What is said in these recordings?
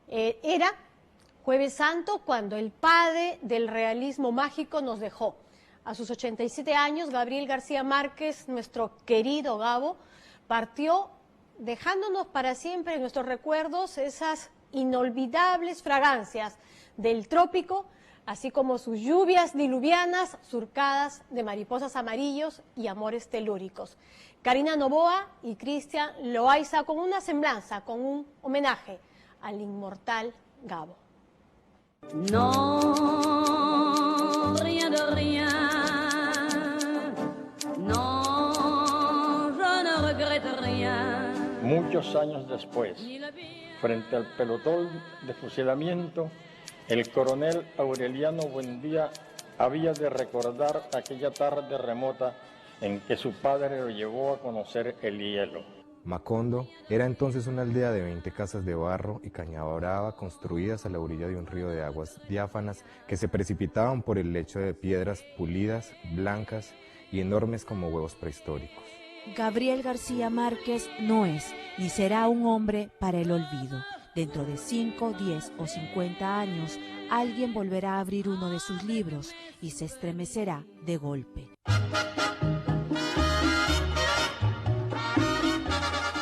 Era Jueves Santo cuando el padre del realismo mágico nos dejó. A sus 87 años, Gabriel García Márquez, nuestro querido Gabo, partió dejándonos para siempre en nuestros recuerdos esas inolvidables fragancias del trópico, así como sus lluvias diluvianas surcadas de mariposas amarillos y amores telúricos. Karina Novoa y Cristian Loaiza con una semblanza, con un homenaje al inmortal Gabo. No, rien de rien. No, je ne regrette rien. Muchos años después, frente al pelotón de fusilamiento, el coronel Aureliano Buendía había de recordar aquella tarde remota en que su padre lo llevó a conocer el hielo. Macondo era entonces una aldea de 20 casas de barro y caña brava construidas a la orilla de un río de aguas diáfanas que se precipitaban por el lecho de piedras pulidas, blancas y enormes como huevos prehistóricos. Gabriel García Márquez no es ni será un hombre para el olvido. Dentro de 5, 10 o 50 años, alguien volverá a abrir uno de sus libros y se estremecerá de golpe.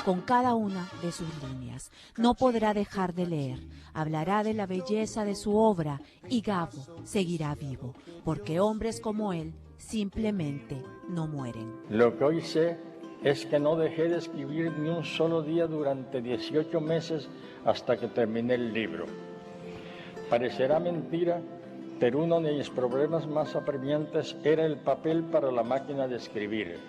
Con cada una de sus líneas. No podrá dejar de leer, hablará de la belleza de su obra y Gabo seguirá vivo, porque hombres como él simplemente no mueren. Lo que hoy sé es que no dejé de escribir ni un solo día durante 18 meses hasta que terminé el libro. Parecerá mentira, pero uno de mis problemas más apremiantes era el papel para la máquina de escribir.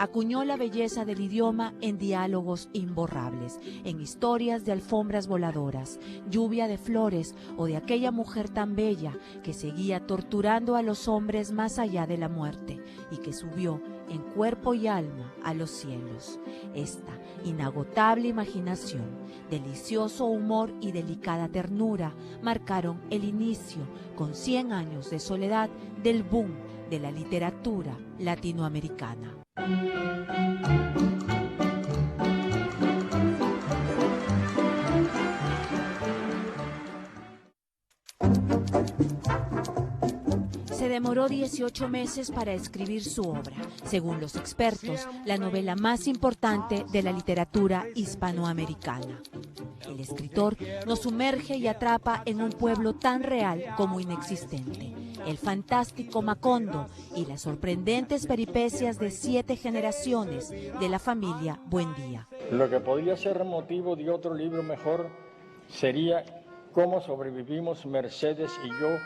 Acuñó la belleza del idioma en diálogos imborrables, en historias de alfombras voladoras, lluvia de flores o de aquella mujer tan bella que seguía torturando a los hombres más allá de la muerte y que subió en cuerpo y alma a los cielos. Esta inagotable imaginación, delicioso humor y delicada ternura marcaron el inicio, con 100 años de soledad, del boom de la literatura latinoamericana. Se demoró 18 meses para escribir su obra, según los expertos, la novela más importante de la literatura hispanoamericana. El escritor nos sumerge y atrapa en un pueblo tan real como inexistente, el fantástico Macondo y las sorprendentes peripecias de 7 generaciones de la familia Buendía. Lo que podría ser motivo de otro libro mejor sería cómo sobrevivimos Mercedes y yo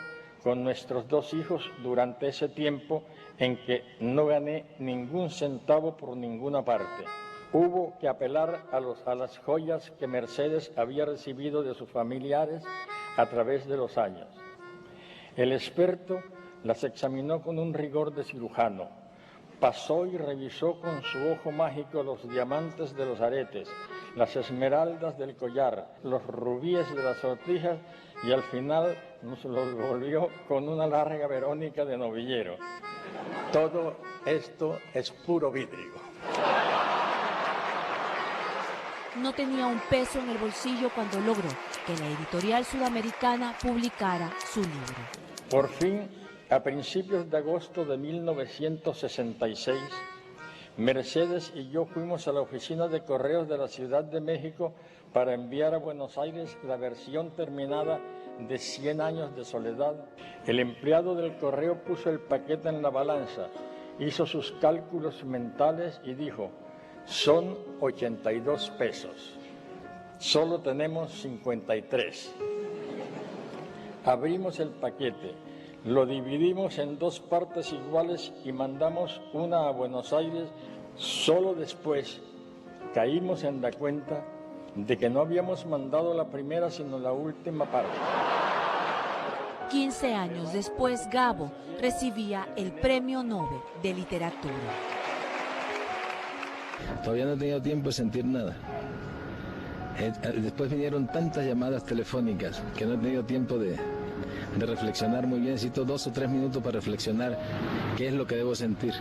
con nuestros 2 hijos durante ese tiempo en que no gané ningún centavo por ninguna parte. Hubo que apelar a las joyas que Mercedes había recibido de sus familiares a través de los años. El experto las examinó con un rigor de cirujano. Pasó y revisó con su ojo mágico los diamantes de los aretes, las esmeraldas del collar, los rubíes de las sortijas y al final nos los volvió con una larga Verónica de novillero. Todo esto es puro vidrio. No tenía un peso en el bolsillo cuando logró que la editorial sudamericana publicara su libro. Por fin, a principios de agosto de 1966, Mercedes y yo fuimos a la oficina de correos de la Ciudad de México para enviar a Buenos Aires la versión terminada de 100 años de soledad. El empleado del correo puso el paquete en la balanza, hizo sus cálculos mentales y dijo: son 82 pesos. Solo tenemos 53. Abrimos el paquete, lo dividimos en 2 partes iguales y mandamos una a Buenos Aires. Solo después caímos en la cuenta de que no habíamos mandado la primera sino la última parte. 15 años después, Gabo recibía el Premio Nobel de Literatura. Todavía no he tenido tiempo de sentir nada. Después vinieron tantas llamadas telefónicas que no he tenido tiempo de reflexionar muy bien. Necesito 2 o 3 minutos para reflexionar qué es lo que debo sentir.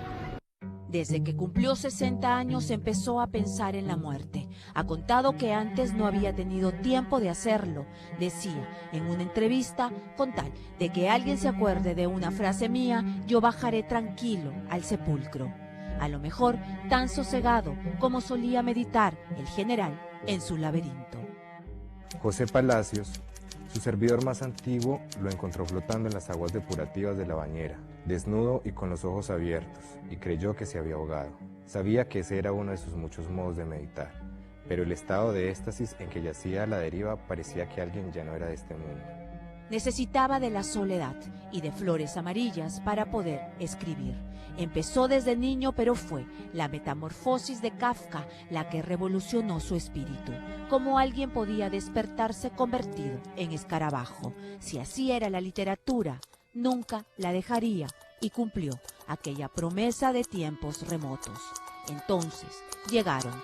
Desde que cumplió 60 años empezó a pensar en la muerte. Ha contado que antes no había tenido tiempo de hacerlo. Decía en una entrevista, con tal de que alguien se acuerde de una frase mía, yo bajaré tranquilo al sepulcro. A lo mejor tan sosegado como solía meditar el general en su laberinto. José Palacios, su servidor más antiguo, lo encontró flotando en las aguas depurativas de la bañera, desnudo y con los ojos abiertos, y creyó que se había ahogado. Sabía que ese era uno de sus muchos modos de meditar, pero el estado de éxtasis en que yacía a la deriva parecía que alguien ya no era de este mundo. Necesitaba de la soledad y de flores amarillas para poder escribir. Empezó desde niño, pero fue la metamorfosis de Kafka la que revolucionó su espíritu. Cómo alguien podía despertarse convertido en escarabajo. Si así era la literatura, nunca la dejaría, y cumplió aquella promesa de tiempos remotos. Entonces llegaron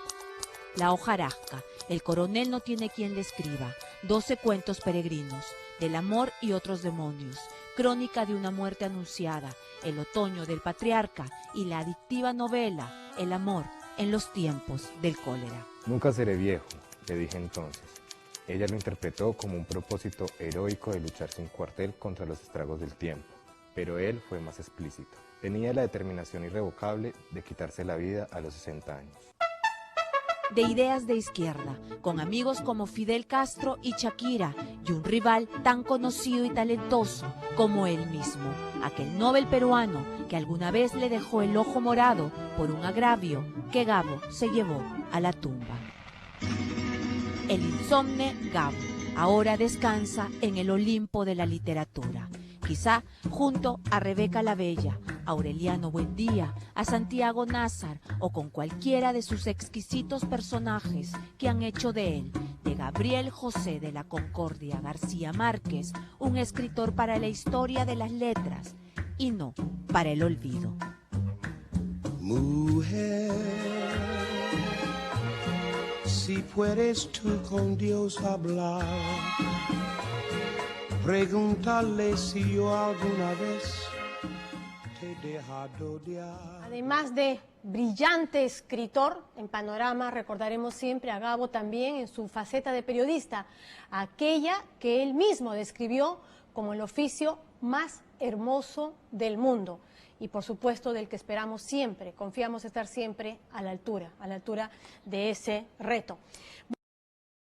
La hojarasca, El coronel no tiene quien le escriba, 12 cuentos peregrinos, Del amor y otros demonios, Crónica de una muerte anunciada, El otoño del patriarca y la adictiva novela El amor en los tiempos del cólera. Nunca seré viejo, le dije entonces. Ella lo interpretó como un propósito heroico de luchar sin cuartel contra los estragos del tiempo, pero él fue más explícito. Tenía la determinación irrevocable de quitarse la vida a los 60 años. De ideas de izquierda, con amigos como Fidel Castro y Shakira, y un rival tan conocido y talentoso como él mismo, aquel Nobel peruano que alguna vez le dejó el ojo morado por un agravio que Gabo se llevó a la tumba. El insomne Gabo ahora descansa en el Olimpo de la literatura, quizá junto a Rebeca la Bella, a Aureliano Buendía, a Santiago Nazar o con cualquiera de sus exquisitos personajes que han hecho de él, de Gabriel José de la Concordia García Márquez, un escritor para la historia de las letras y no para el olvido. Mujer, si puedes tú con Dios hablar, pregúntale si yo alguna vez te he dejado de amar. Además de brillante escritor, en Panorama recordaremos siempre a Gabo también en su faceta de periodista, aquella que él mismo describió como el oficio más hermoso del mundo y por supuesto del que esperamos siempre, confiamos estar siempre a la altura de ese reto.